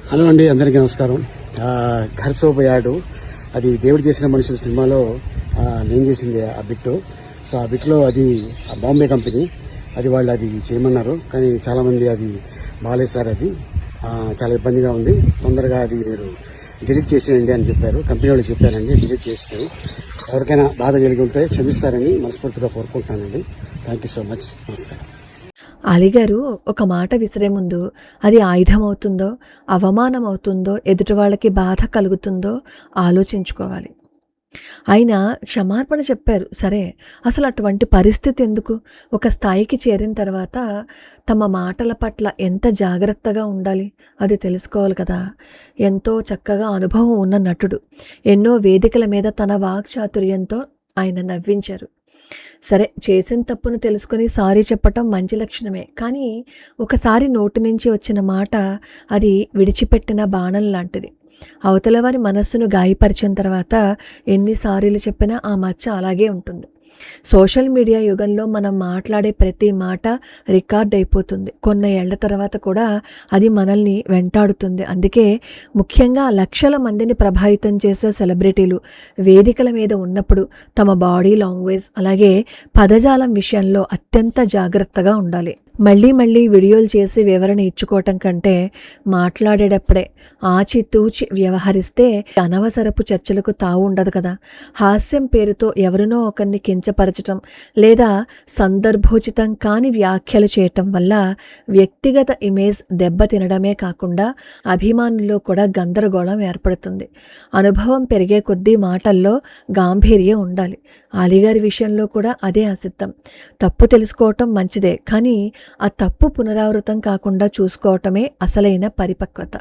Hello అండి, అందరికీ నమస్కారం. ఘర్ సోబయాడు అది దేవుడు చేసిన మనుషుల సినిమాలో నేను చేసింది ఆ బిట్. సో ఆ బిట్లో అది బాంబే కంపెనీ అది వాళ్ళు అది చేయమన్నారు, కానీ చాలామంది అది బాగాలేదు సార్, అది చాలా ఇబ్బందిగా ఉంది, తొందరగా అది మీరు డిలీట్ చేసేయండి అని చెప్పారు. కంపెనీ వాళ్ళు చెప్పారండి, డిలీట్ చేస్తారు. ఎవరికైనా బాధ కలిగి ఉంటే క్షమిస్తారని మనస్ఫూర్తిగా కోరుకుంటున్నానండి. Thank you so much. నమస్కారం. అలీగారు ఒక మాట విసిరే ముందు అది ఆయుధం అవుతుందో, అవమానం అవుతుందో, ఎదుటి వాళ్ళకి బాధ కలుగుతుందో ఆలోచించుకోవాలి. ఆయన క్షమాపణ చెప్పారు సరే, అసలు అటువంటి పరిస్థితి ఎందుకు? ఒక స్థాయికి చేరిన తర్వాత తమ మాటల పట్ల ఎంత జాగ్రత్తగా ఉండాలి అది తెలుసుకోవాలి కదా. ఎంతో చక్కగా అనుభవం ఉన్న నటుడు, ఎన్నో వేదికల మీద తన వాక్చాతుర్యంతో ఆయన నవ్వించారు. సరే, చేసిన తప్పును తెలుసుకొని సారీ చెప్పటం మంచి లక్షణమే, కానీ ఒకసారి నోటి నుంచి వచ్చిన మాట అది విడిచిపెట్టిన బాణం లాంటిది. అవతల వారి మనస్సును గాయపరిచిన తర్వాత ఎన్నిసార్లు చెప్పినా ఆ మచ్చ అలాగే ఉంటుంది. సోషల్ మీడియా యుగంలో మనం మాట్లాడే ప్రతి మాట రికార్డ్ అయిపోతుంది. కొన్ని ఏళ్ల తర్వాత కూడా అది మనల్ని వెంటాడుతుంది. అందుకే ముఖ్యంగా లక్షల మందిని ప్రభావితం చేసే సెలబ్రిటీలు వేదికల మీద ఉన్నప్పుడు తమ బాడీ లాంగ్వేజ్ అలాగే పదజాలం విషయంలో అత్యంత జాగ్రత్తగా ఉండాలి. మళ్ళీ మళ్ళీ వీడియోలు చేసి వివరణ ఇచ్చుకోవటం కంటే మాట్లాడేటప్పుడే ఆచితూచి వ్యవహరిస్తే అనవసరపు చర్చలకు తావు ఉండదు కదా. హాస్యం పేరుతో ఎవరినో ఒకరిని కించపరచటం లేదా సందర్భోచితం కాని వ్యాఖ్యలు చేయటం వల్ల వ్యక్తిగత ఇమేజ్ దెబ్బతినడమే కాకుండా అభిమానుల్లో కూడా గందరగోళం ఏర్పడుతుంది. అనుభవం పెరిగే కొద్దీ మాటల్లో గాంభీర్యం ఉండాలి. అలీగారి విషయంలో కూడా అదే ఆసిద్ధం. తప్పు తెలుసుకోవటం మంచిదే, కానీ ఆ తప్పు పునరావృతం కాకుండా చూసుకోవటమే అసలైన పరిపక్వత.